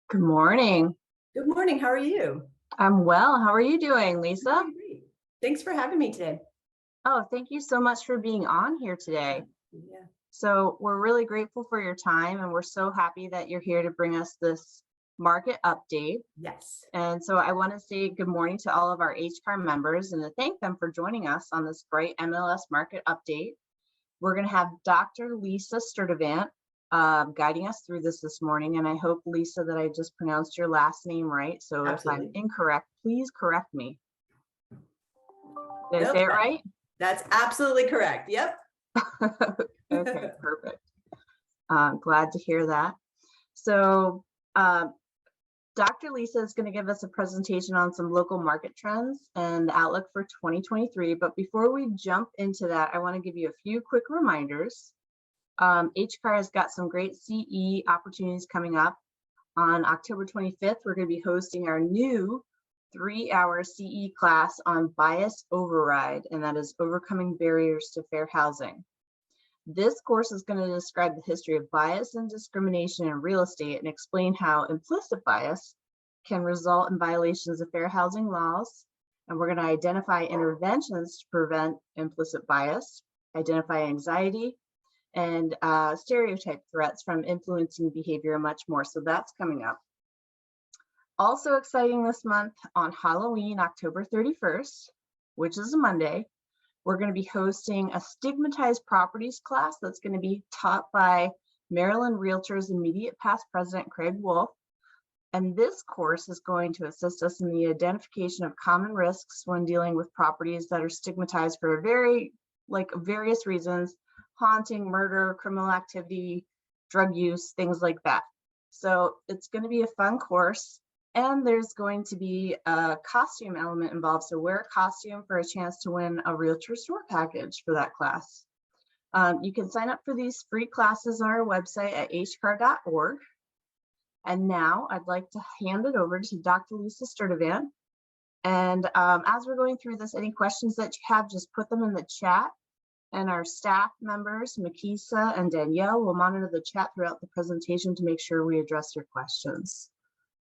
Good morning. Good morning. How are you? I'm well. How are you doing, Lisa? Doing great. Thanks for having me today. Oh, thank you so much for being on here today. Yeah. So we're really grateful for your time, and we're so happy that you're here to bring us this market update. Yes. And so I want to say good morning to all of our HCAR members and to thank them for joining us on this Bright MLS market update. We're going to have Dr. Lisa Sturtevant guiding us through this morning. And I hope, Lisa, that I just pronounced your last name right. So Absolutely. if I'm incorrect, please correct me. Did I Nope, say it right? That's absolutely correct. Yep. Okay, perfect. Glad to hear that. So Dr. Lisa is going to give us a presentation on some local market trends and the outlook for 2023. But before we jump into that, I want to give you a few quick reminders. HCAR has got some great CE opportunities coming up. On October 25th, we're going to be hosting our new 3-hour CE class on bias override, and that is overcoming barriers to fair housing. This course is going to describe the history of bias and discrimination in real estate and explain how implicit bias can result in violations of fair housing laws. And we're going to identify interventions to prevent implicit bias, identify anxiety, and stereotype threats from influencing behavior and much more. So that's coming up. Also exciting this month, on Halloween, October 31st, which is a Monday, we're going to be hosting a stigmatized properties class that's going to be taught by Maryland Realtors immediate past president Craig Wolf. And this course is going to assist us in the identification of common risks when dealing with properties that are stigmatized for various reasons: haunting, murder, criminal activity, drug use, things like that. So it's going to be a fun course. And there's going to be a costume element involved. So wear a costume for a chance to win a Realtor Store package for that class. You can sign up for these free classes on our website at hcar.org. And now I'd like to hand it over to Dr. Lisa Sturtevant. And as we're going through this, any questions that you have, just put them in the chat. And our staff members, Makisa and Danielle, will monitor the chat throughout the presentation to make sure we address your questions.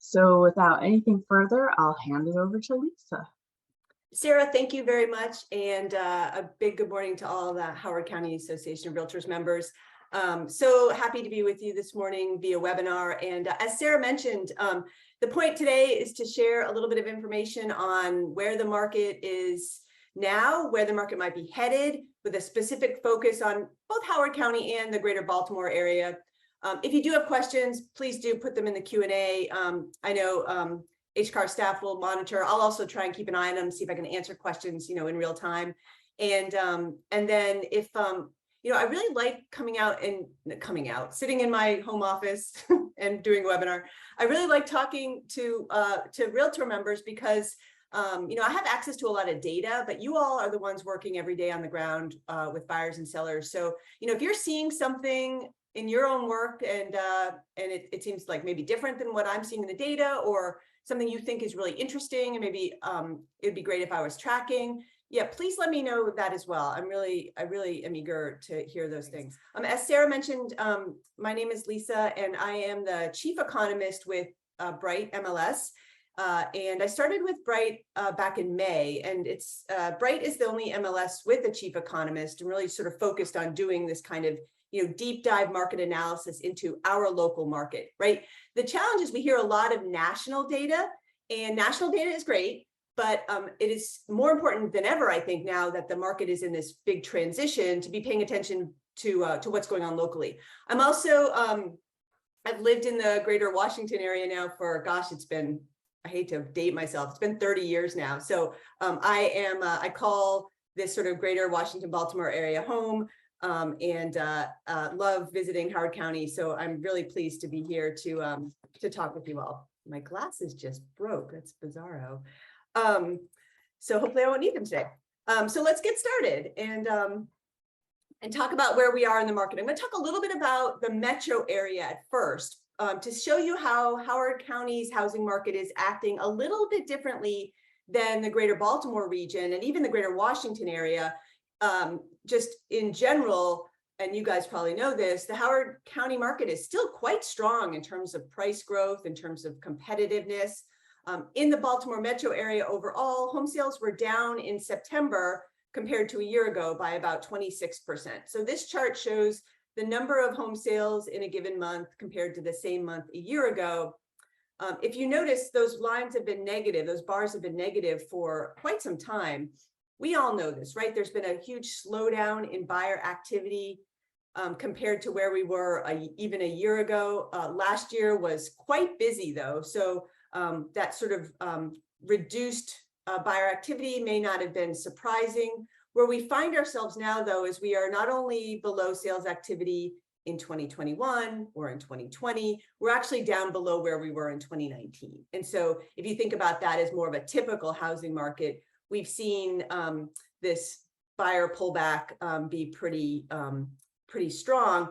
So without anything further, I'll hand it over to Lisa. Sarah, thank you very much. And a big good morning to all the Howard County Association of Realtors members. So happy to be with you this morning via webinar. And as Sarah mentioned, the point today is to share a little bit of information on where the market is now, where the market might be headed, with a specific focus on both Howard County and the greater Baltimore area. If you do have questions, please do put them in the Q&A. I know HCAR staff will monitor. I'll also try and keep an eye on them, see if I can answer questions, in real time. And then if, I really like sitting in my home office and doing a webinar. I really like talking to Realtor members because I have access to a lot of data, but you all are the ones working every day on the ground with buyers and sellers. So, if you're seeing something in your own work and it seems like maybe different than what I'm seeing in the data, or something you think is really interesting and maybe it'd be great if I was tracking, yeah, please let me know that as well. I really am eager to hear those things. As Sarah mentioned, my name is Lisa and I am the Chief Economist with Bright MLS. And I started with Bright back in May, and it's Bright is the only MLS with a chief economist and really sort of focused on doing this kind of deep dive market analysis into our local market, right? The challenge is we hear a lot of national data, and national data is great, but it is more important than ever, I think, now that the market is in this big transition, to be paying attention to what's going on locally. I'm also, I've lived in the greater Washington area now for, gosh, it's been, I hate to date myself, it's been 30 years now. So I call this sort of greater Washington, Baltimore area home. And love visiting Howard County. So I'm really pleased to be here to talk with you all. My glasses just broke. That's bizarro. So hopefully I won't need them today. So let's get started and talk about where we are in the market. I'm going to talk a little bit about the metro area at first to show you how Howard County's housing market is acting a little bit differently than the greater Baltimore region and even the greater Washington area. Just in general, and you guys probably know this, the Howard County market is still quite strong in terms of price growth, in terms of competitiveness. In the Baltimore metro area overall, home sales were down in September compared to a year ago by about 26%. So this chart shows the number of home sales in a given month compared to the same month a year ago. If you notice, those lines have been negative, those bars have been negative for quite some time. We all know this, right? There's been a huge slowdown in buyer activity compared to where we were even a year ago. Last year was quite busy though. So that sort of reduced buyer activity may not have been surprising. Where we find ourselves now though, is we are not only below sales activity in 2021 or in 2020, we're actually down below where we were in 2019. And so if you think about that as more of a typical housing market, we've seen this buyer pullback be pretty strong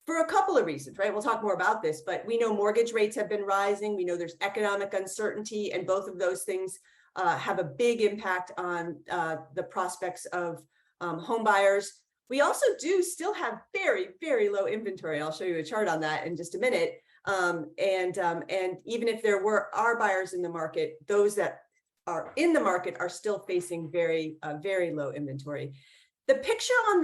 for a couple of reasons, right? We'll talk more about this, but we know mortgage rates have been rising. We know there's economic uncertainty, and both of those things have a big impact on the prospects of home buyers. We also do still have very, very low inventory. I'll show you a chart on that in just a minute. And even if there are buyers in the market, those that are in the market are still facing very, very low inventory. The picture on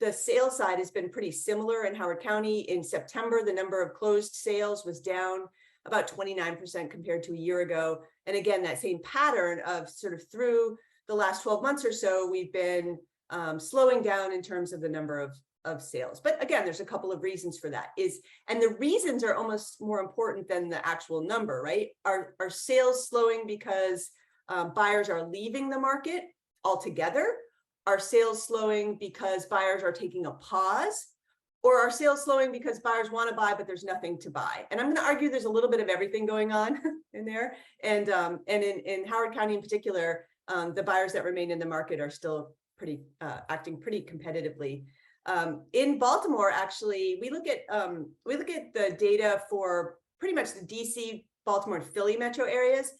the sales side has been pretty similar in Howard County. In September, the number of closed sales was down about 29% compared to a year ago. And again, that same pattern of sort of through the last 12 months or so, we've been slowing down in terms of the number of sales. But again, there's a couple of reasons for that. And the reasons are almost more important than the actual number, right? Are sales slowing because buyers are leaving the market altogether? Are sales slowing because buyers are taking a pause? Or are sales slowing because buyers want to buy, but there's nothing to buy? And I'm going to argue there's a little bit of everything going on in there. And in Howard County in particular, the buyers that remain in the market are still acting pretty competitively. In Baltimore, actually, we look at the data for pretty much the DC, Baltimore, and Philly metro areas.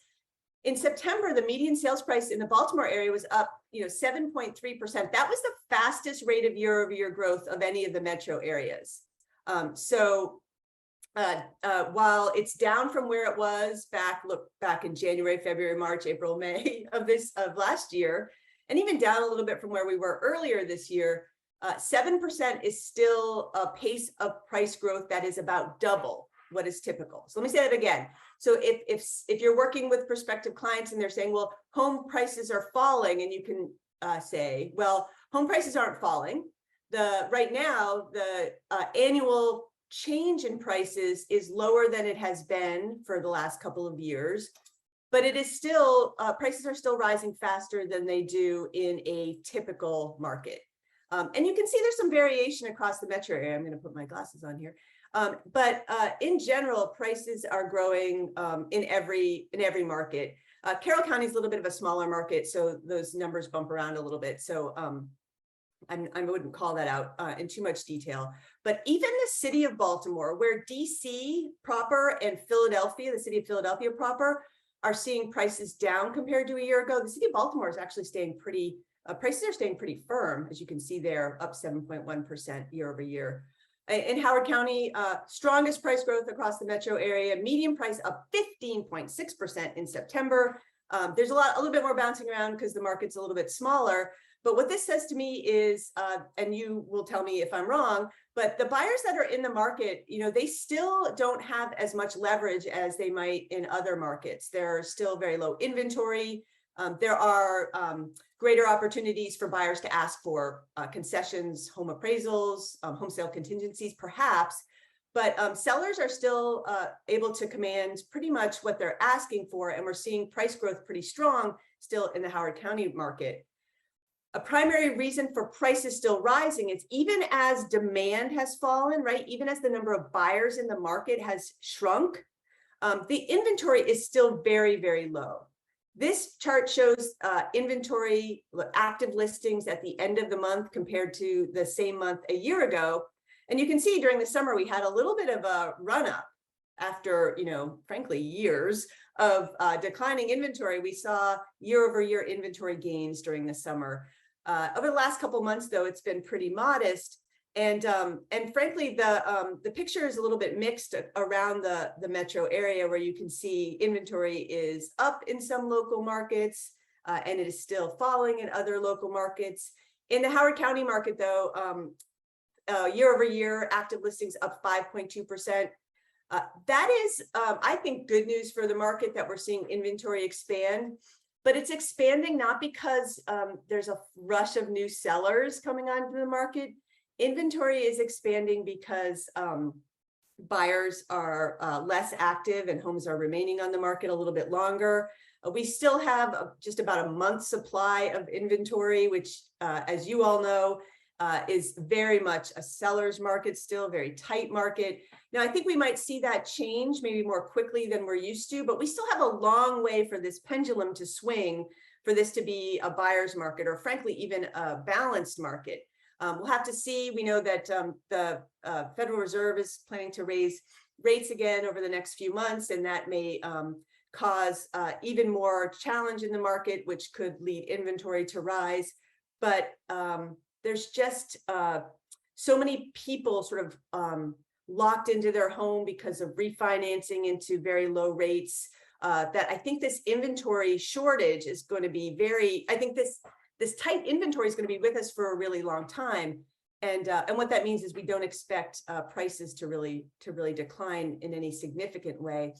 In September, the median sales price in the Baltimore area was up, 7.3%. That was the fastest rate of year-over-year growth of any of the metro areas. While it's down from where it was back in January, February, March, April, May of last year, and even down a little bit from where we were earlier this year, 7% is still a pace of price growth that is about double what is typical. So let me say that again. So if you're working with prospective clients and they're saying, well, home prices are falling, and you can say, well, home prices aren't falling. Right now, the annual change in prices is lower than it has been for the last couple of years, but it is still, prices are still rising faster than they do in a typical market. And you can see there's some variation across the metro area. I'm going to put my glasses on here. But in general, prices are growing in every market. Carroll County is a little bit of a smaller market, so those numbers bump around a little bit. So I wouldn't call that out in too much detail. But even the city of Baltimore, where DC proper and Philadelphia, the city of Philadelphia proper, are seeing prices down compared to a year ago, the city of Baltimore is actually staying pretty, prices are staying pretty firm, as you can see there, up 7.1% year over year. In Howard County, strongest price growth across the metro area, median price up 15.6% in September. There's a little bit more bouncing around because the market's a little bit smaller. But what this says to me is, and you will tell me if I'm wrong, but the buyers that are in the market, they still don't have as much leverage as they might in other markets. They're still very low inventory. There are greater opportunities for buyers to ask for concessions, home appraisals, home sale contingencies, perhaps, but sellers are still able to command pretty much what they're asking for, and we're seeing price growth pretty strong still in the Howard County market. A primary reason for prices still rising is even as demand has fallen, right? Even as the number of buyers in the market has shrunk, the inventory is still very, very low. This chart shows inventory active listings at the end of the month compared to the same month a year ago. And you can see during the summer, we had a little bit of a run up after, frankly, years of declining inventory. We saw year over year inventory gains during the summer. Over the last couple months, though, it's been pretty modest. And frankly, the picture is a little bit mixed around the metro area, where you can see inventory is up in some local markets, and it is still falling in other local markets. In the Howard County market, though, year over year, active listings up 5.2%. That is, I think, good news for the market, that we're seeing inventory expand. But it's expanding not because there's a rush of new sellers coming onto the market. Inventory is expanding because buyers are less active and homes are remaining on the market a little bit longer. We still have just about a month's supply of inventory, which, as you all know, is very much a seller's market, still a very tight market. Now, I think we might see that change maybe more quickly than we're used to, but we still have a long way for this pendulum to swing, for this to be a buyer's market, or frankly, even a balanced market. We'll have to see. We know that the Federal Reserve is planning to raise rates again over the next few months, and that may cause even more challenge in the market, which could lead inventory to rise. But there's just so many people sort of locked into their home because of refinancing into very low rates, that I think this inventory shortage is going to be I think this tight inventory is going to be with us for a really long time. And what that means is we don't expect prices to really decline in any significant way.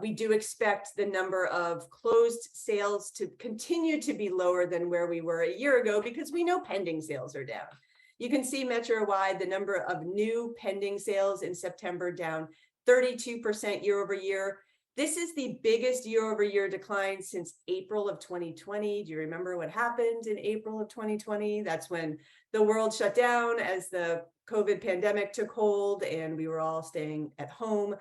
We do expect the number of closed sales to continue to be lower than where we were a year ago, because we know pending sales are down. You can see metro-wide, the number of new pending sales in September down 32% year over year. This is the biggest year-over-year decline since April of 2020. Do you remember what happened in April of 2020? That's when the world shut down as the COVID pandemic took hold and we were all staying at home.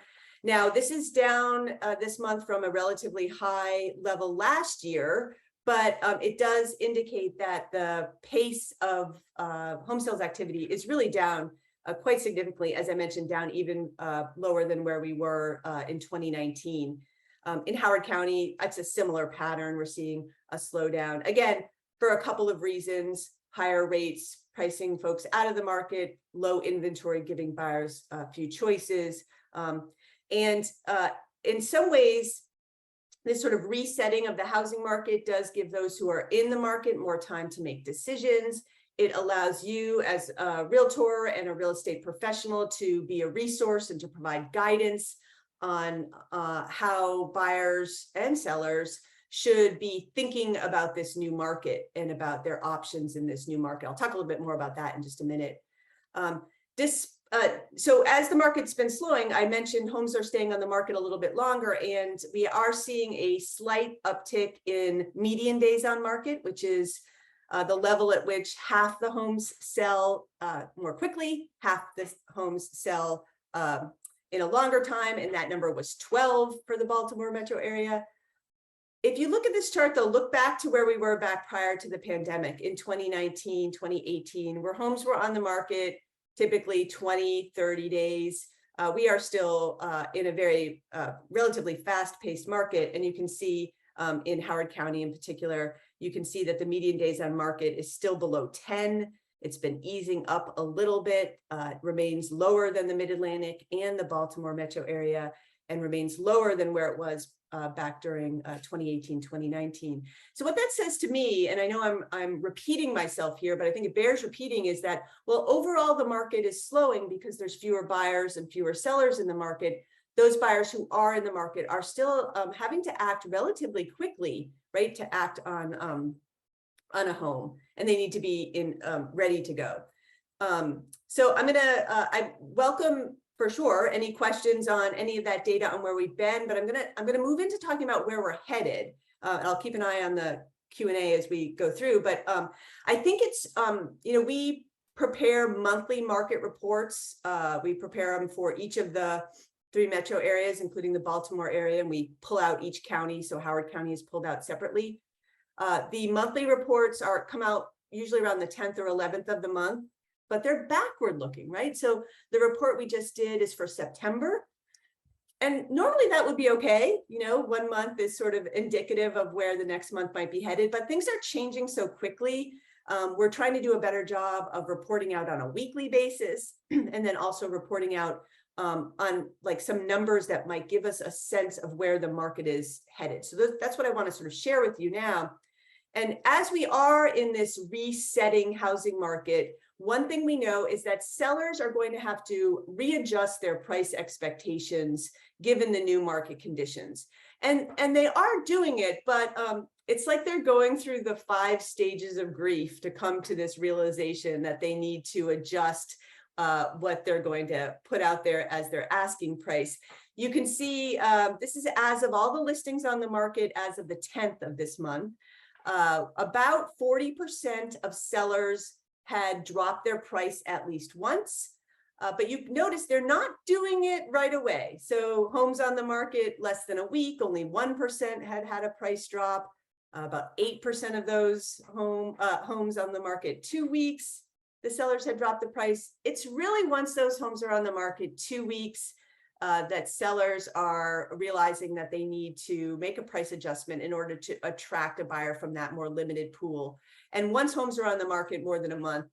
Now, this is down this month from a relatively high level last year, but it does indicate that the pace of home sales activity is really down quite significantly, as I mentioned, down even lower than where we were in 2019. In Howard County, it's a similar pattern. We're seeing a slowdown, again, for a couple of reasons: higher rates, pricing folks out of the market, low inventory, giving buyers a few choices. And in some ways, this sort of resetting of the housing market does give those who are in the market more time to make decisions. It allows you as a realtor and a real estate professional to be a resource and to provide guidance on how buyers and sellers should be thinking about this new market and about their options in this new market. I'll talk a little bit more about that in just a minute. So as the market's been slowing, I mentioned homes are staying on the market a little bit longer, and we are seeing a slight uptick in median days on market, which is the level at which half the homes sell more quickly, half the homes sell in a longer time, and that number was 12 for the Baltimore metro area. If you look at this chart, though, look back to where we were back prior to the pandemic in 2019, 2018, where homes were on the market typically 20, 30 days. We are still in a very relatively fast-paced market, and you can see in Howard County in particular, you can see that the median days on market is still below 10. It's been easing up a little bit, remains lower than the Mid-Atlantic and the Baltimore metro area, and remains lower than where it was back during 2018, 2019. So what that says to me, and I know I'm repeating myself here, but I think it bears repeating, is that, well, overall the market is slowing because there's fewer buyers and fewer sellers in the market. Those buyers who are in the market are still having to act relatively quickly, right, to act on a home, and they need to be ready to go. So I welcome for sure any questions on any of that data on where we've been, but I'm gonna move into talking about where we're headed. And I'll keep an eye on the Q&A as we go through, but I think it's we prepare monthly market reports. We prepare them for each of the 3 metro areas, including the Baltimore area, and we pull out each county. So Howard County is pulled out separately. The monthly reports come out usually around the 10th or 11th of the month, but they're backward looking, right? So the report we just did is for September. And normally that would be okay. 1 month is sort of indicative of where the next month might be headed, but things are changing so quickly. We're trying to do a better job of reporting out on a weekly basis, and then also reporting out on like some numbers that might give us a sense of where the market is headed. So that's what I want to sort of share with you now. And as we are in this resetting housing market, one thing we know is that sellers are going to have to readjust their price expectations given the new market conditions. And they are doing it, but it's like they're going through the 5 stages of grief to come to this realization that they need to adjust what they're going to put out there as their asking price. You can see this is as of all the listings on the market as of the 10th of this month. About 40% of sellers had dropped their price at least once, but you notice they're not doing it right away. So homes on the market less than a week, only 1% had a price drop. About 8% of those homes on the market 2 weeks, the sellers had dropped the price. It's really once those homes are on the market 2 weeks that sellers are realizing that they need to make a price adjustment in order to attract a buyer from that more limited pool. And once homes are on the market more than a month,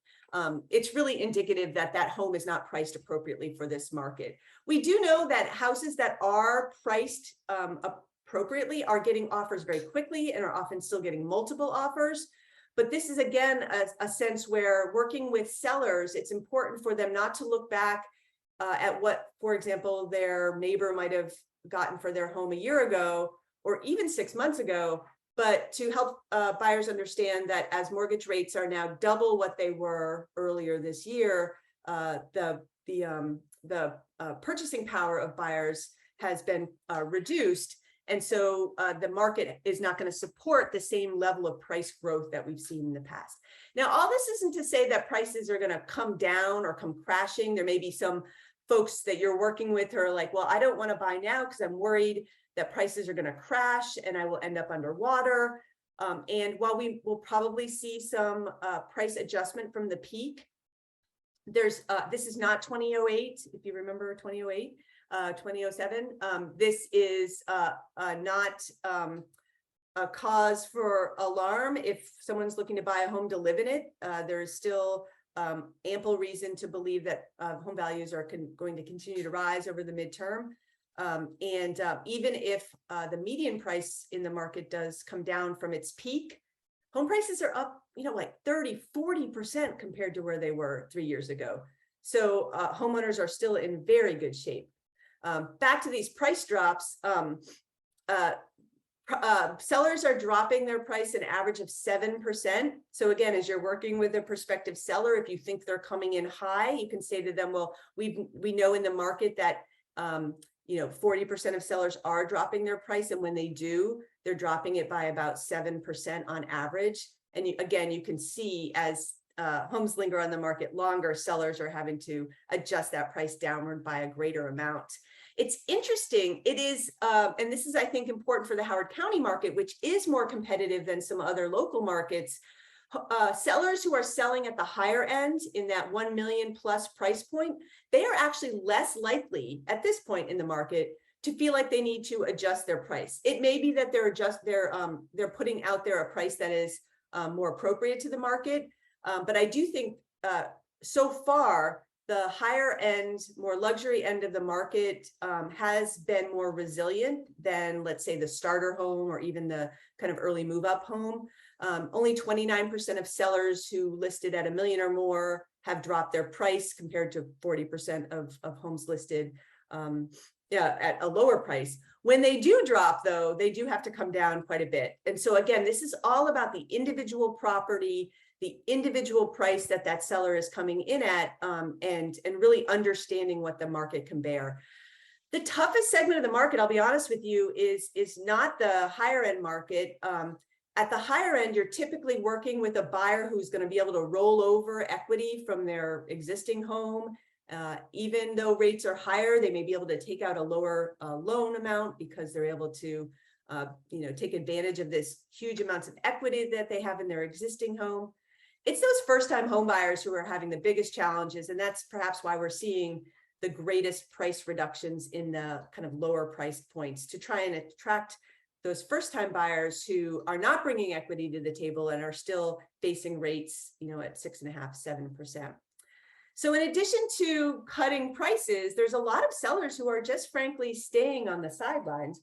it's really indicative that that home is not priced appropriately for this market. We do know that houses that are priced appropriately are getting offers very quickly and are often still getting multiple offers. But this is, again, a sense where working with sellers, it's important for them not to look back at what, for example, their neighbor might have gotten for their home a year ago, or even 6 months ago, but to help buyers understand that as mortgage rates are now double what they were earlier this year, the purchasing power of buyers has been reduced. And so the market is not going to support the same level of price growth that we've seen in the past. Now, all this isn't to say that prices are going to come down or come crashing. There may be some folks that you're working with who are like, well, I don't want to buy now because I'm worried that prices are going to crash and I will end up underwater. And while we will probably see some price adjustment from the peak, this is not 2008, if you remember 2008. 2007. This is not a cause for alarm. If someone's looking to buy a home to live in it, there is still ample reason to believe that home values are going to continue to rise over the midterm. And even if the median price in the market does come down from its peak, home prices are up, like 30–40% compared to where they were 3 years ago. So homeowners are still in very good shape. Back to these price drops, sellers are dropping their price an average of 7%. So again, as you're working with a prospective seller, if you think they're coming in high, you can say to them, well, we know in the market that 40% of sellers are dropping their price, and when they do, they're dropping it by about 7% on average. And again, you can see as homes linger on the market longer, sellers are having to adjust that price downward by a greater amount. It's interesting. It is, and this is, I think, important for the Howard County market, which is more competitive than some other local markets. Sellers who are selling at the higher end in that 1 million plus price point, they are actually less likely at this point in the market to feel like they need to adjust their price. It may be that they're putting out there a price that is more appropriate to the market. But I do think so far, the higher end, more luxury end of the market has been more resilient than, let's say, the starter home or even the kind of early move up home. Only 29% of sellers who listed at $1 million or more have dropped their price compared to 40% of homes listed at a lower price. When they do drop, though, they do have to come down quite a bit. And so again, this is all about the individual property, the individual price that seller is coming in at, and really understanding what the market can bear. The toughest segment of the market, I'll be honest with you, is not the higher end market. At the higher end, you're typically working with a buyer who's going to be able to roll over equity from their existing home. Even though rates are higher, they may be able to take out a lower loan amount because they're able to take advantage of this huge amounts of equity that they have in their existing home. It's those first-time home buyers who are having the biggest challenges, and that's perhaps why we're seeing the greatest price reductions in the kind of lower price points to try and attract those first-time buyers who are not bringing equity to the table and are still facing rates, at 6.5%, 7%. So in addition to cutting prices, there's a lot of sellers who are just frankly staying on the sidelines.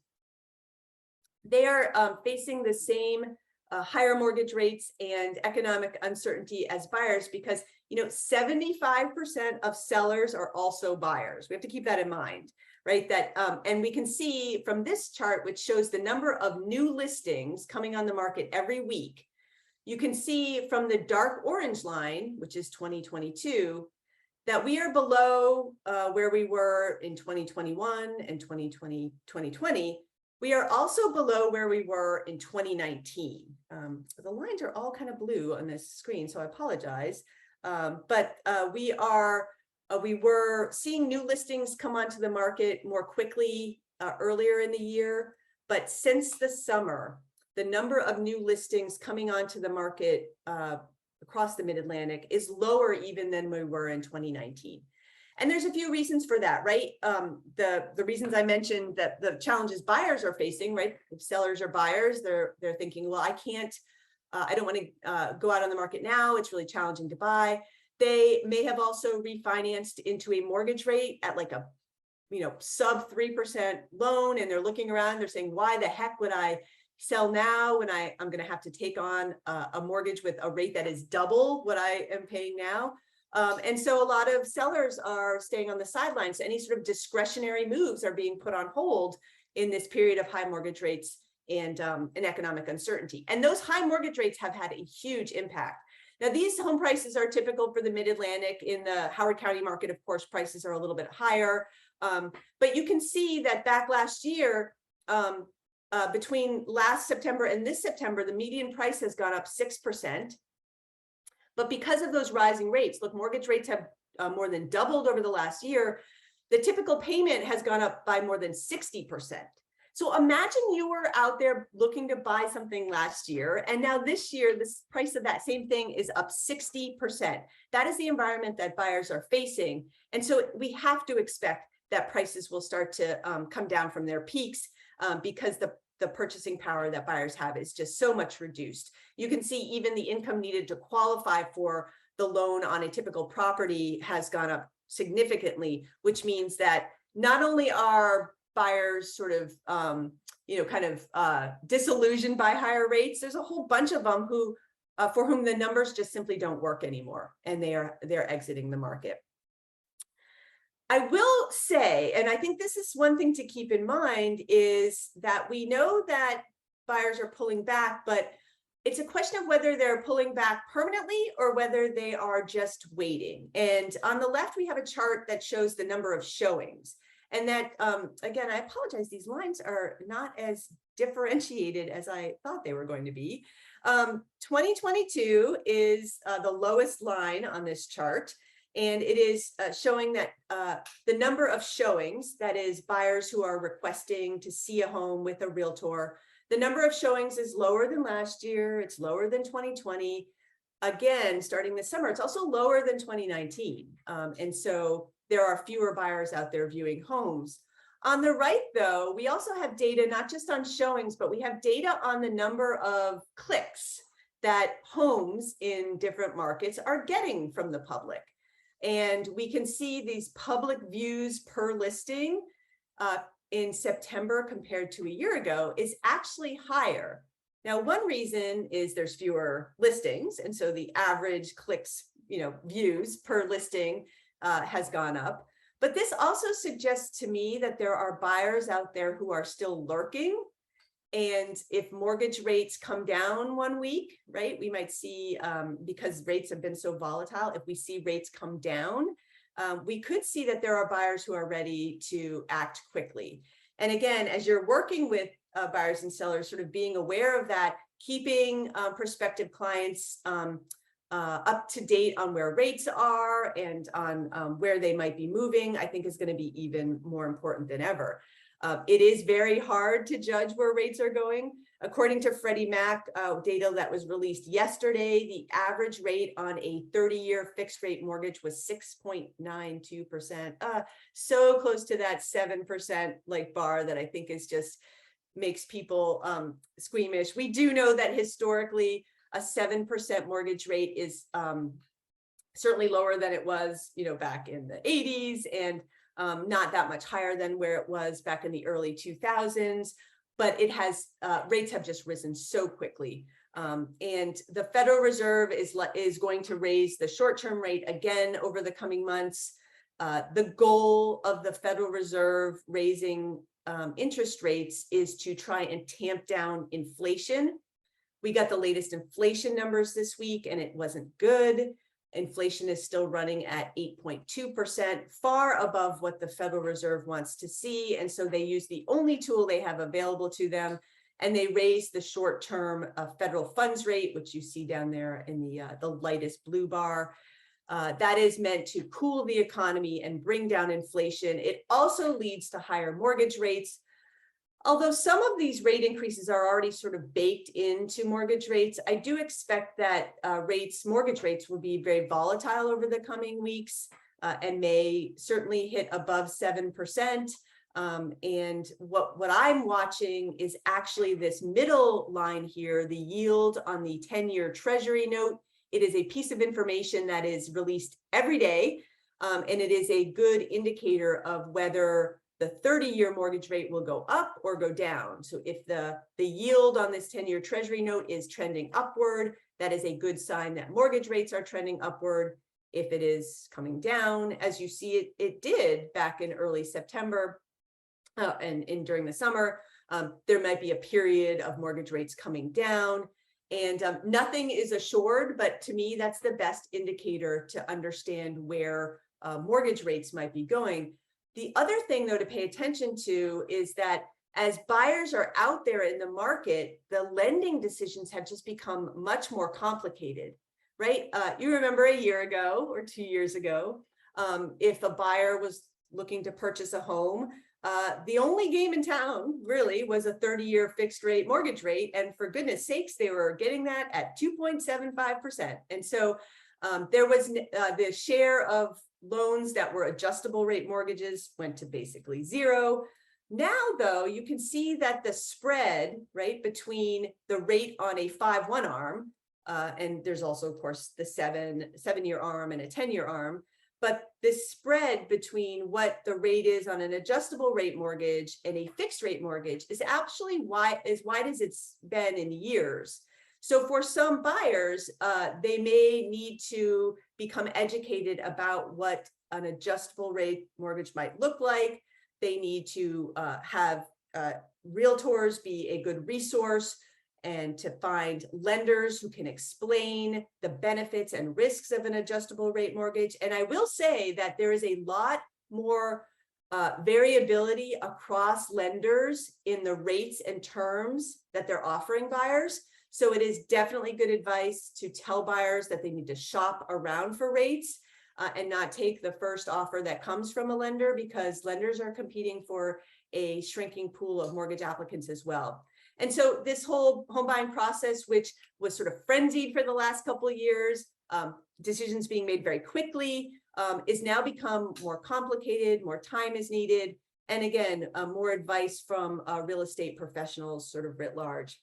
They are facing the same higher mortgage rates and economic uncertainty as buyers because 75% of sellers are also buyers. We have to keep that in mind, right? That and we can see from this chart, which shows the number of new listings coming on the market every week. You can see from the dark orange line, which is 2022, that we are below where we were in 2021 and 2020. We are also below where we were in 2019. The lines are all kind of blue on this screen, so I apologize. But we were seeing new listings come onto the market more quickly earlier in the year. But since the summer, the number of new listings coming onto the market across the Mid-Atlantic is lower even than we were in 2019. And there's a few reasons for that, right? The reasons I mentioned, that the challenges buyers are facing, right? If sellers are buyers, they're thinking, well, I don't want to go out on the market now. It's really challenging to buy. They may have also refinanced into a mortgage rate at like a, sub 3% loan, and they're looking around. They're saying, why the heck would I sell now when I'm going to have to take on a mortgage with a rate that is double what I am paying now? And so a lot of sellers are staying on the sidelines. Any sort of discretionary moves are being put on hold in this period of high mortgage rates and economic uncertainty. And those high mortgage rates have had a huge impact. Now, these home prices are typical for the Mid-Atlantic. In the Howard County market, of course, prices are a little bit higher. But you can see that back last year, between last September and this September, the median price has gone up 6%. But because of those rising rates, look, mortgage rates have more than doubled over the last year. The typical payment has gone up by more than 60%. So imagine you were out there looking to buy something last year, and now this year, the price of that same thing is up 60%. That is the environment that buyers are facing. And so we have to expect that prices will start to come down from their peaks because the purchasing power that buyers have is just so much reduced. You can see even the income needed to qualify for the loan on a typical property has gone up significantly, which means that not only are buyers sort of, disillusioned by higher rates, there's a whole bunch of them who, for whom the numbers just simply don't work anymore, and they're exiting the market. I will say, and I think this is one thing to keep in mind, is that we know that buyers are pulling back, but it's a question of whether they're pulling back permanently or whether they are just waiting. And on the left, we have a chart that shows the number of showings. And that, again, I apologize, these lines are not as differentiated as I thought they were going to be. 2022 is the lowest line on this chart. And it is showing that the number of showings, that is buyers who are requesting to see a home with a realtor, the number of showings is lower than last year. It's lower than 2020. Again, starting this summer, it's also lower than 2019. And so there are fewer buyers out there viewing homes. On the right, though, we also have data not just on showings, but we have data on the number of clicks that homes in different markets are getting from the public. And we can see these public views per listing in September compared to a year ago is actually higher. Now, one reason is there's fewer listings. And so the average clicks, views per listing has gone up. But this also suggests to me that there are buyers out there who are still lurking. And if mortgage rates come down 1 week, right, we might see, because rates have been so volatile, if we see rates come down, we could see that there are buyers who are ready to act quickly. And again, as you're working with buyers and sellers, sort of being aware of that, keeping prospective clients up to date on where rates are and on where they might be moving, I think is going to be even more important than ever. It is very hard to judge where rates are going. According to Freddie Mac data that was released yesterday, the average rate on a 30-year fixed rate mortgage was 6.92%. So close to that 7% bar that I think is just makes people squeamish. We do know that historically a 7% mortgage rate is certainly lower than it was, back in the 80s, and not that much higher than where it was back in the early 2000s. But it has rates have just risen so quickly. And the Federal Reserve is going to raise the short-term rate again over the coming months. The goal of the Federal Reserve raising interest rates is to try and tamp down inflation. We got the latest inflation numbers this week, and it wasn't good. Inflation is still running at 8.2%, far above what the Federal Reserve wants to see. And so they use the only tool they have available to them, and they raise the short-term federal funds rate, which you see down there in the lightest blue bar. That is meant to cool the economy and bring down inflation. It also leads to higher mortgage rates. Although some of these rate increases are already sort of baked into mortgage rates, I do expect that mortgage rates will be very volatile over the coming weeks and may certainly hit above 7%. And what I'm watching is actually this middle line here, the yield on the 10-year Treasury note. It is a piece of information that is released every day, and it is a good indicator of whether the 30-year mortgage rate will go up or go down. So if the yield on this 10-year Treasury note is trending upward, that is a good sign that mortgage rates are trending upward. If it is coming down, as you see it did back in early September and during the summer, there might be a period of mortgage rates coming down. And nothing is assured, but to me, that's the best indicator to understand where mortgage rates might be going. The other thing, though, to pay attention to is that as buyers are out there in the market, the lending decisions have just become much more complicated, right? You remember a year ago or 2 years ago, if a buyer was looking to purchase a home, the only game in town really was a 30-year fixed rate mortgage rate. And for goodness sakes, they were getting that at 2.75%. And so there was the share of loans that were adjustable rate mortgages went to basically zero. Now, though, you can see that the spread, right, between the rate on a 5/1 arm, and there's also, of course, the seven-year arm and a 10-year arm, but the spread between what the rate is on an adjustable rate mortgage and a fixed rate mortgage is actually as wide as it's been in years. So for some buyers, they may need to become educated about what an adjustable rate mortgage might look like. They need to have realtors be a good resource and to find lenders who can explain the benefits and risks of an adjustable rate mortgage. And I will say that there is a lot more variability across lenders in the rates and terms that they're offering buyers. So it is definitely good advice to tell buyers that they need to shop around for rates and not take the first offer that comes from a lender, because lenders are competing for a shrinking pool of mortgage applicants as well. And so this whole home buying process, which was sort of frenzied for the last couple of years, decisions being made very quickly, is now become more complicated, more time is needed. And again, more advice from real estate professionals sort of writ large.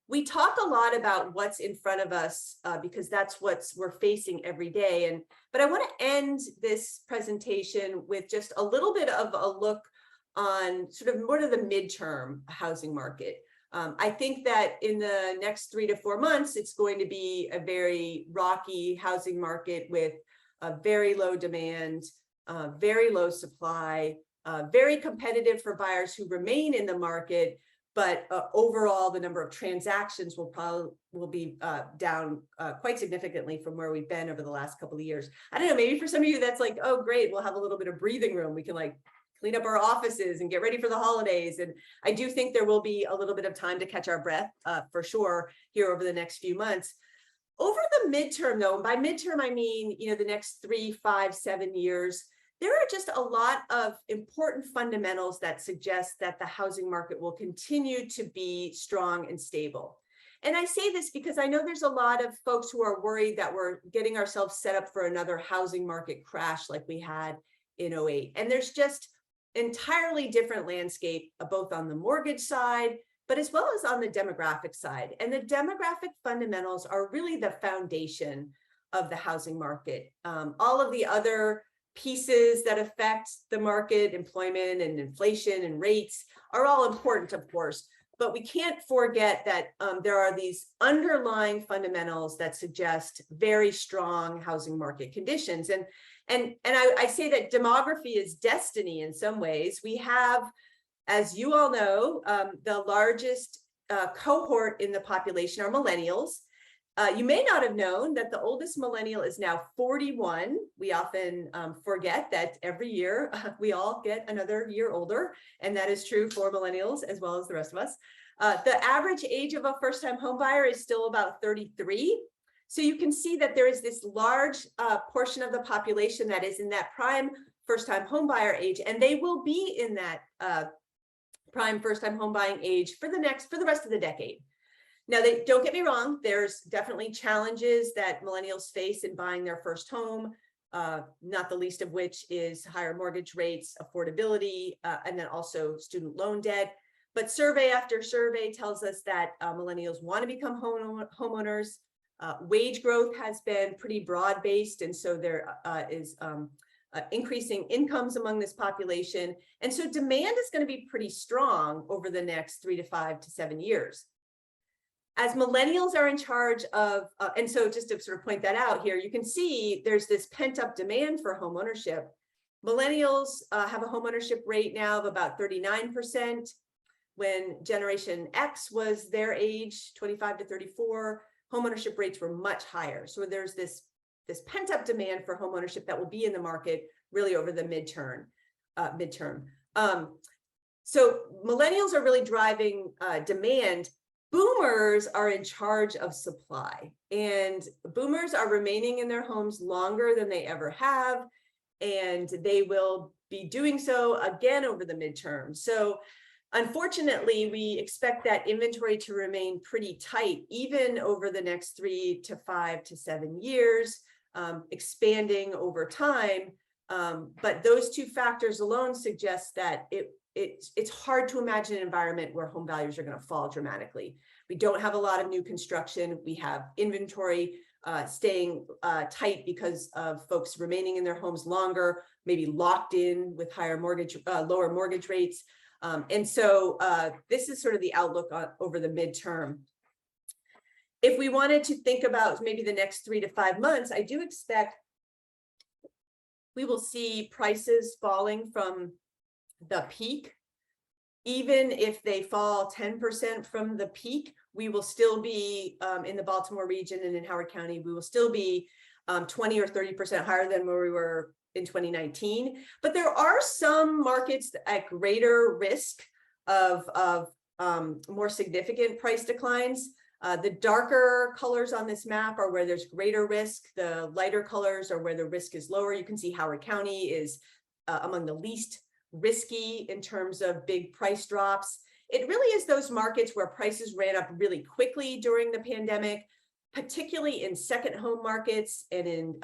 We talk a lot about what's in front of us because that's what we're facing every day. But I want to end this presentation with just a little bit of a look on sort of more of the midterm housing market. I think that in the next 3 to 4 months, it's going to be a very rocky housing market with a very low demand, very low supply, very competitive for buyers who remain in the market. But overall, the number of transactions will be down quite significantly from where we've been over the last couple of years. I don't know, maybe for some of you that's like, oh, great, we'll have a little bit of breathing room. We can like clean up our offices and get ready for the holidays. And I do think there will be a little bit of time to catch our breath for sure here over the next few months. Over the midterm, though, and by midterm, I mean, the next 3, 5, 7 years, there are just a lot of important fundamentals that suggest that the housing market will continue to be strong and stable. And I say this because I know there's a lot of folks who are worried that we're getting ourselves set up for another housing market crash like we had in 2008. And there's just entirely different landscape, both on the mortgage side, but as well as on the demographic side. And the demographic fundamentals are really the foundation of the housing market. All of the other pieces that affect the market, employment and inflation and rates, are all important, of course. But we can't forget that there are these underlying fundamentals that suggest very strong housing market conditions. And I say that demography is destiny in some ways. We have, as you all know, the largest cohort in the population are millennials. You may not have known that the oldest millennial is now 41. We often forget that every year we all get another year older, and that is true for millennials as well as the rest of us. The average age of a first-time homebuyer is still about 33. So you can see that there is this large portion of the population that is in that prime first-time homebuyer age, and they will be in that prime first-time homebuying age for the rest of the decade. Now, don't get me wrong, there's definitely challenges that millennials face in buying their first home, not the least of which is higher mortgage rates, affordability, and then also student loan debt. But survey after survey tells us that millennials want to become homeowners. Wage growth has been pretty broad-based, and so there is increasing incomes among this population. And so demand is going to be pretty strong over the next 3 to 5 to 7 years. As millennials are in charge of, and so just to sort of point that out here, you can see there's this pent-up demand for home ownership. Millennials have a home ownership rate now of about 39%. When Generation X was their age, 25 to 34, home ownership rates were much higher. So there's this pent-up demand for home ownership that will be in the market really over the midterm. So millennials are really driving demand. Boomers are in charge of supply, and boomers are remaining in their homes longer than they ever have, and they will be doing so again over the midterm. So unfortunately, we expect that inventory to remain pretty tight, even over the next 3 to 5 to 7 years, expanding over time. But those two factors alone suggest that it's hard to imagine an environment where home values are going to fall dramatically. We don't have a lot of new construction. We have inventory staying tight because of folks remaining in their homes longer, maybe locked in with higher lower mortgage rates. And so this is sort of the outlook over the midterm. If we wanted to think about maybe the next 3 to 5 months, I do expect we will see prices falling from the peak. Even if they fall 10% from the peak, we will still be in the Baltimore region and in Howard County, we will still be 20 or 30% higher than where we were in 2019. But there are some markets at greater risk of more significant price declines. The darker colors on this map are where there's greater risk. The lighter colors are where the risk is lower. You can see Howard County is among the least risky in terms of big price drops. It really is those markets where prices ran up really quickly during the pandemic, particularly in second home markets and in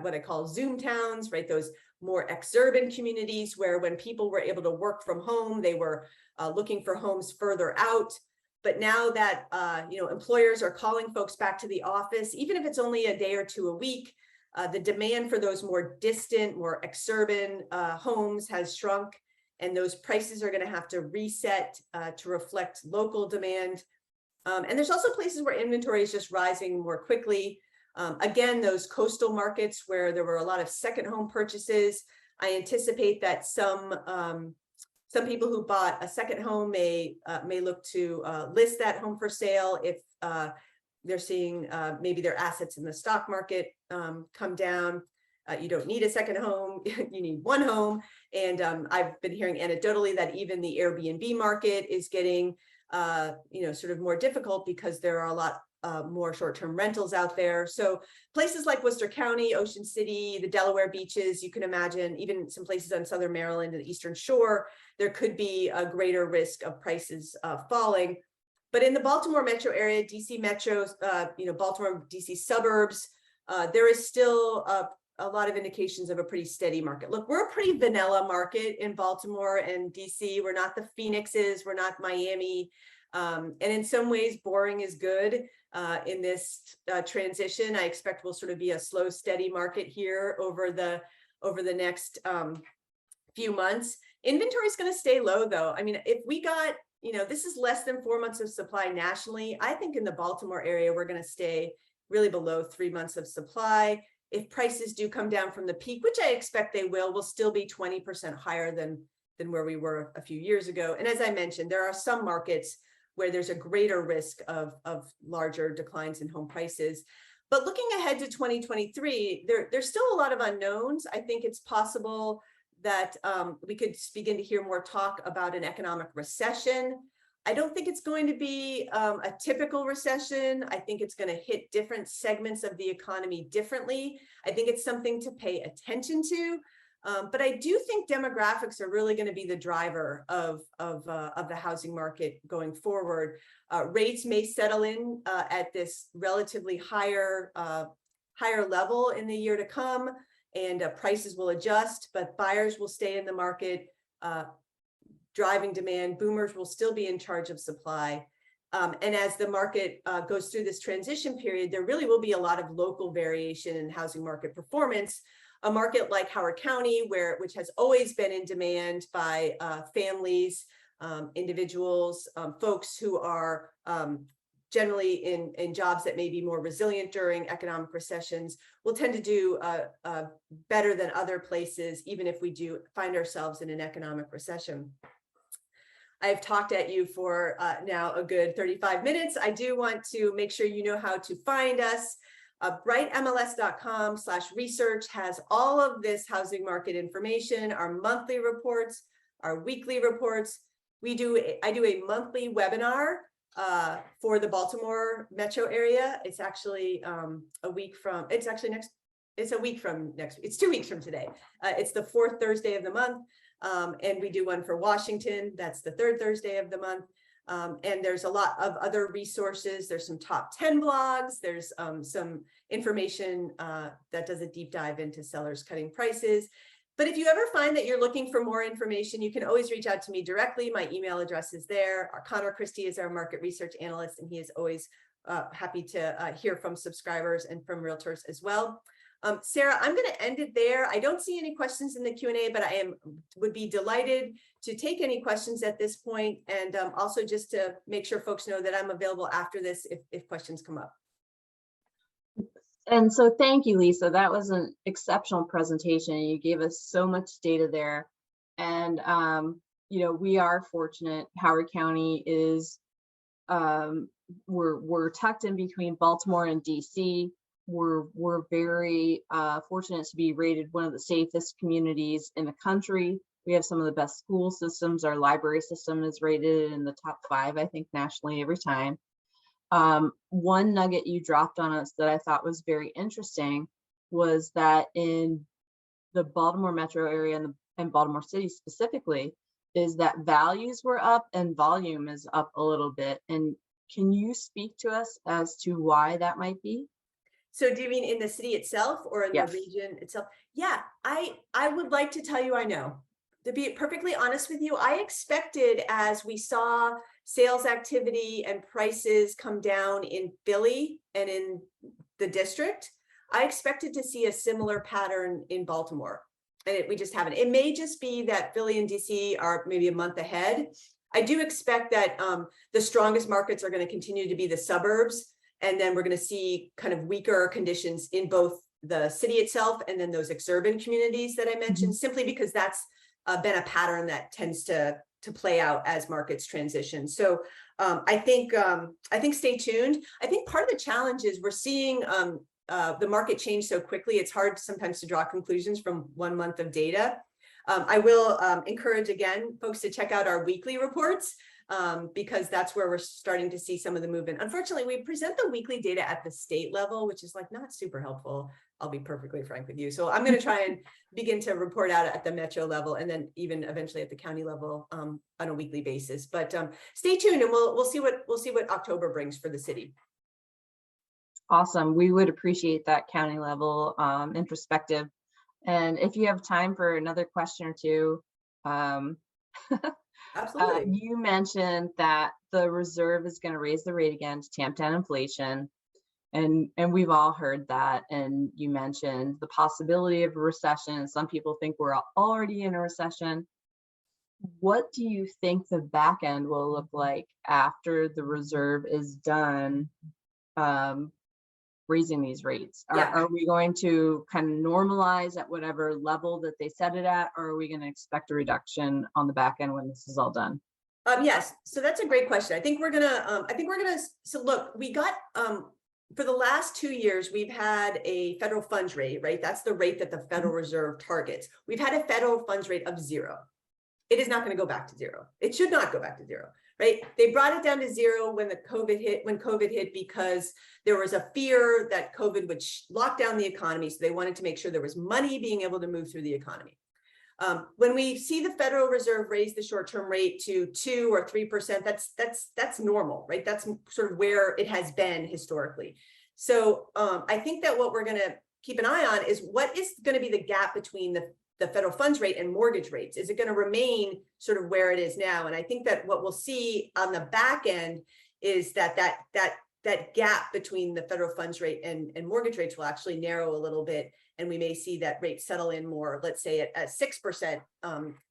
what I call Zoom towns, right? Those more exurban communities where when people were able to work from home, they were looking for homes further out. But now that employers are calling folks back to the office, even if it's only a day or two a week, the demand for those more distant, more exurban homes has shrunk, and those prices are going to have to reset to reflect local demand. And there's also places where inventory is just rising more quickly. Again, those coastal markets where there were a lot of second home purchases, I anticipate that some people who bought a second home may look to list that home for sale if they're seeing maybe their assets in the stock market come down. You don't need a second home, you need one home. And I've been hearing anecdotally that even the Airbnb market is getting sort of more difficult because there are a lot more short-term rentals out there. So places like Worcester County, Ocean City, the Delaware beaches, you can imagine even some places on Southern Maryland and the Eastern Shore, there could be a greater risk of prices falling. But in the Baltimore metro area, DC metros, Baltimore, DC suburbs, there is still a lot of indications of a pretty steady market. Look, we're a pretty vanilla market in Baltimore and DC. We're not the Phoenixes, we're not Miami. And in some ways, boring is good in this transition. I expect we'll sort of be a slow, steady market here over the next few months. Inventory is going to stay low, though. I mean, if we got, this is less than 4 months of supply nationally. I think in the Baltimore area, we're going to stay really below 3 months of supply. If prices do come down from the peak, which I expect they will, we'll still be 20% higher than where we were a few years ago. And as I mentioned, there are some markets where there's a greater risk of larger declines in home prices. But looking ahead to 2023, there's still a lot of unknowns. I think it's possible that we could begin to hear more talk about an economic recession. I don't think it's going to be a typical recession. I think it's going to hit different segments of the economy differently. I think it's something to pay attention to. But I do think demographics are really going to be the driver of the housing market going forward. Rates may settle in at this relatively higher level in the year to come, and prices will adjust, but buyers will stay in the market, driving demand. Boomers will still be in charge of supply. And as the market goes through this transition period, there really will be a lot of local variation in housing market performance. A market like Howard County, which has always been in demand by families, individuals, folks who are generally in jobs that may be more resilient during economic recessions, will tend to do better than other places, even if we do find ourselves in an economic recession. I've talked at you for now a good 35 minutes. I do want to make sure you know how to find us. brightmls.com/research has all of this housing market information, our monthly reports, our weekly reports. I do a monthly webinar for the Baltimore metro area. It's actually it's 2 weeks from today. It's the 4th Thursday of the month. And we do one for Washington. That's the 3rd Thursday of the month. And there's a lot of other resources. There's some top 10 blogs. There's some information that does a deep dive into sellers cutting prices. But if you ever find that you're looking for more information, you can always reach out to me directly. My email address is there. Connor Christie is our market research analyst, and he is always happy to hear from subscribers and from realtors as well. Sarah, I'm going to end it there. I don't see any questions in the Q&A, but I would be delighted to take any questions at this point, and also just to make sure folks know that I'm available after this if questions come up. And so thank you, Lisa. That was an exceptional presentation. You gave us so much data there. And, we are fortunate. Howard County is, we're tucked in between Baltimore and DC. We're very fortunate to be rated one of the safest communities in the country. We have some of the best school systems. Our library system is rated in the top 5, I think, nationally every time. One nugget you dropped on us that I thought was very interesting was that in the Baltimore metro area and Baltimore City specifically, is that values were up and volume is up a little bit. And can you speak to us as to why that might be? So do you mean in the city itself or in Yes. the region itself? Yeah, I would like to tell you I know. To be perfectly honest with you, I expected, as we saw sales activity and prices come down in Philly and in the district, I expected to see a similar pattern in Baltimore. And we just haven't. It may just be that Philly and DC are maybe a month ahead. I do expect that the strongest markets are going to continue to be the suburbs. And then we're going to see kind of weaker conditions in both the city itself and then those exurban communities that I mentioned, simply because that's been a pattern that tends to play out as markets transition. So I think stay tuned. I think part of the challenge is we're seeing the market change so quickly. It's hard sometimes to draw conclusions from 1 month of data. I will encourage, again, folks to check out our weekly reports, because that's where we're starting to see some of the movement. Unfortunately, we present the weekly data at the state level, which is like not super helpful. I'll be perfectly frank with you. So I'm going to try and begin to report out at the metro level and then even eventually at the county level on a weekly basis. But stay tuned, and we'll see what October brings for the city. Awesome. We would appreciate that county level introspective. And if you have time for another question or two, um, Absolutely. you mentioned that the reserve is going to raise the rate again to tamp down inflation. And we've all heard that. And you mentioned the possibility of a recession. Some people think we're already in a recession. What do you think the back end will look like after the reserve is done raising these rates? Are we going to kind of normalize at whatever level that they set it at, or are we going to expect a reduction on the back end when this is all done? Yes, so that's a great question. I think we're gonna, so look, we got, for the last 2 years, we've had a federal funds rate, right? That's the rate that the Federal Reserve targets. We've had a federal funds rate of 0. It is not going to go back to 0. It should not go back to 0, right? They brought it down to 0 when COVID hit, because there was a fear that COVID would lock down the economy. So they wanted to make sure there was money being able to move through the economy. When we see the Federal Reserve raise the short-term rate to 2 or 3%, that's normal, right? That's sort of where it has been historically. So I think that what we're going to keep an eye on is what is going to be the gap between the federal funds rate and mortgage rates. Is it going to remain sort of where it is now? And I think that what we'll see on the back end is that gap between the federal funds rate and mortgage rates will actually narrow a little bit. And we may see that rate settle in more, let's say at 6%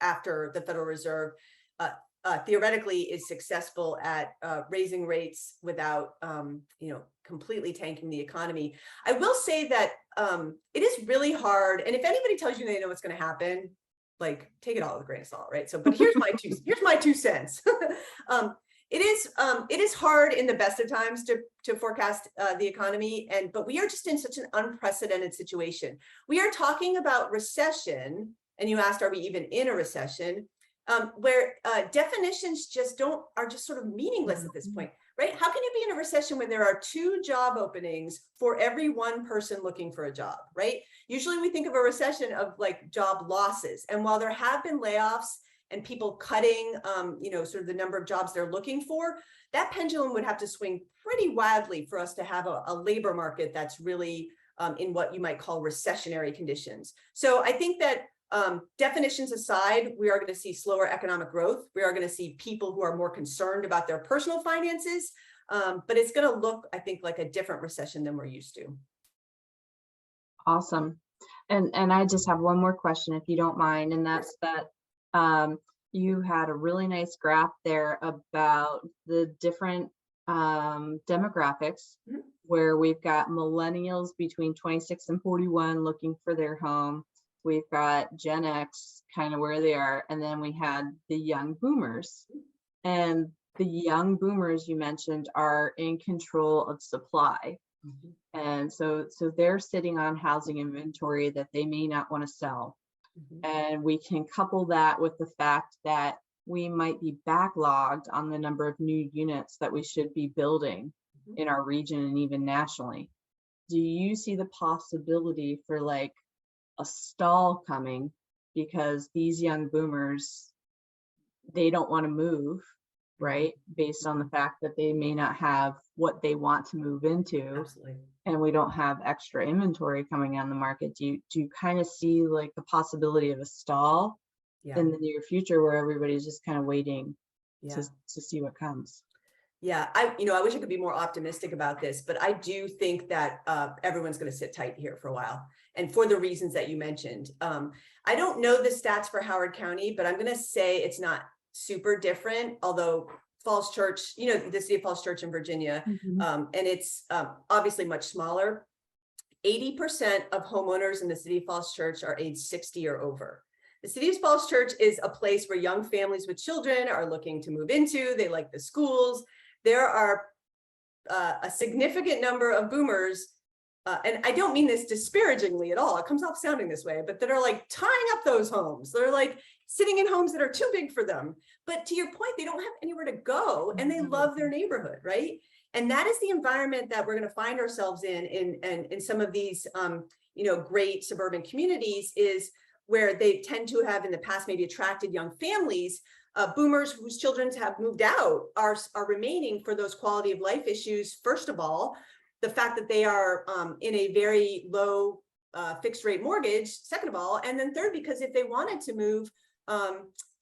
after the Federal Reserve theoretically is successful at raising rates without, completely tanking the economy. I will say that it is really hard. And if anybody tells you they know what's going to happen, like take it all with a grain of salt, right? So, but here's my 2 cents. It is hard in the best of times to forecast the economy, but we are just in such an unprecedented situation. We are talking about recession, and you asked, are we even in a recession? Where definitions are just sort of meaningless at this point, right? How can you be in a recession when there are 2 job openings for every 1 person looking for a job, right? Usually we think of a recession of like job losses, and while there have been layoffs and people cutting, sort of the number of jobs they're looking for, that pendulum would have to swing pretty wildly for us to have a labor market that's really in what you might call recessionary conditions. So I think that definitions aside, we are going to see slower economic growth. We are going to see people who are more concerned about their personal finances, but it's going to look, I think, like a different recession than we're used to. Awesome. And I just have one more question, if you don't mind, and that's that you had a really nice graph there about the different demographics, where we've got millennials between 26 and 41 looking for their home. We've got Gen X kind of where they are, and then we had the young boomers. And the young boomers you mentioned are in control of supply. And so they're sitting on housing inventory that they may not want to sell. And we can couple that with the fact that we might be backlogged on the number of new units that we should be building in our region and even nationally. Do you see the possibility for like a stall coming because these young boomers, they don't want to move, right? Based on the fact that they may not have what they want to move into. Absolutely. And we don't have extra inventory coming on the market. Do you kind of see like the possibility of a stall in the near future where everybody's just kind of waiting to see what comes? Yeah, I wish I could be more optimistic about this, but I do think that everyone's going to sit tight here for a while. And for the reasons that you mentioned, I don't know the stats for Howard County, but I'm going to say it's not super different, although Falls Church, the city of Falls Church in Virginia, and it's obviously much smaller. 80% of homeowners in the city of Falls Church are age 60 or over. The city of Falls Church is a place where young families with children are looking to move into. They like the schools. There are a significant number of boomers, and I don't mean this disparagingly at all. It comes off sounding this way, but that are like tying up those homes. They're like sitting in homes that are too big for them. But to your point, they don't have anywhere to go, and they love their neighborhood, right? And that is the environment that we're going to find ourselves in some of these, great suburban communities, is where they tend to have in the past maybe attracted young families. Boomers whose children have moved out are remaining for those quality of life issues, first of all, the fact that they are in a very low fixed rate mortgage, second of all, and then third, because if they wanted to move,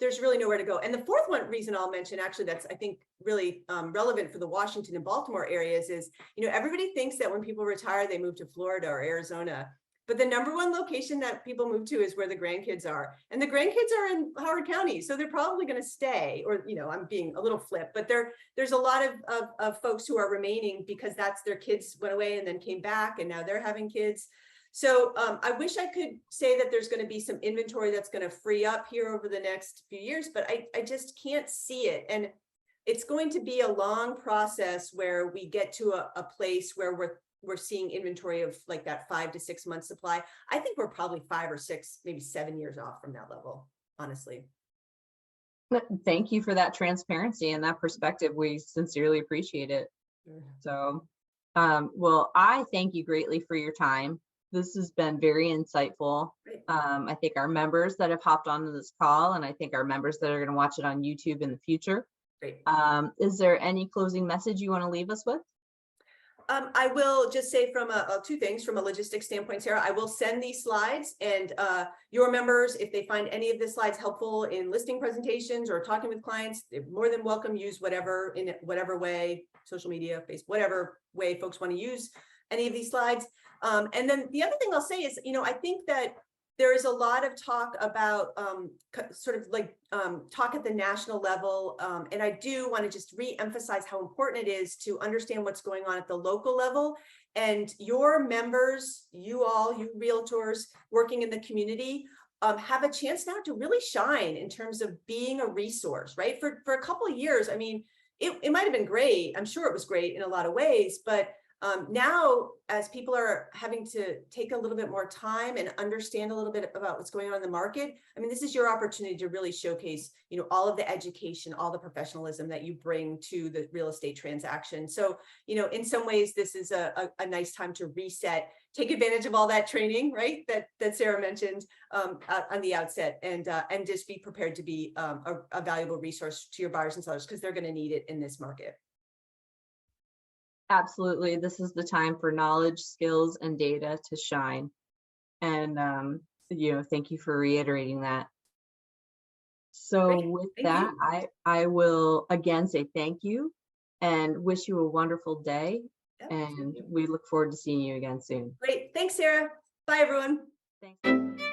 there's really nowhere to go. And the fourth reason I'll mention, actually, that's I think really relevant for the Washington and Baltimore areas is, everybody thinks that when people retire, they move to Florida or Arizona. But the number one location that people move to is where the grandkids are. And the grandkids are in Howard County. So they're probably going to stay, or, I'm being a little flip, but there's a lot of folks who are remaining because that's their kids went away and then came back and now they're having kids. So I wish I could say that there's going to be some inventory that's going to free up here over the next few years, but I just can't see it. And it's going to be a long process where we get to a place where we're seeing inventory of like that 5 to 6 month supply. I think we're probably 5 or 6, maybe 7 years off from that level, honestly. Thank you for that transparency and that perspective. We sincerely appreciate it. So, well, I thank you greatly for your time. This has been very insightful. I think our members that have hopped onto this call, and I think our members that are going to watch it on YouTube in the future. Great. Is there any closing message you want to leave us with? I will just say from two things from a logistics standpoint, Sarah. I will send these slides, and your members, if they find any of the slides helpful in listing presentations or talking with clients, they're more than welcome. Use whatever way, social media, Facebook, whatever way folks want to use any of these slides. And then the other thing I'll say is, I think that there is a lot of talk about talk at the national level. And I do want to just re-emphasize how important it is to understand what's going on at the local level. And your members, you realtors working in the community, have a chance now to really shine in terms of being a resource, right? For a couple of years, I mean, it might have been great. I'm sure it was great in a lot of ways, but now, as people are having to take a little bit more time and understand a little bit about what's going on in the market, I mean, this is your opportunity to really showcase, all of the education, all the professionalism that you bring to the real estate transaction. So, in some ways, this is a nice time to reset, take advantage of all that training, right, that Sarah mentioned on the outset, and just be prepared to be a valuable resource to your buyers and sellers, because they're going to need it in this market. Absolutely. This is the time for knowledge, skills, and data to shine. And, thank you for reiterating that. So Great. with Thank that, you. I will again say thank you and wish you a wonderful day. Yep, and we look forward to seeing you again soon. Great. Thanks, Sarah. Bye, everyone. Thanks.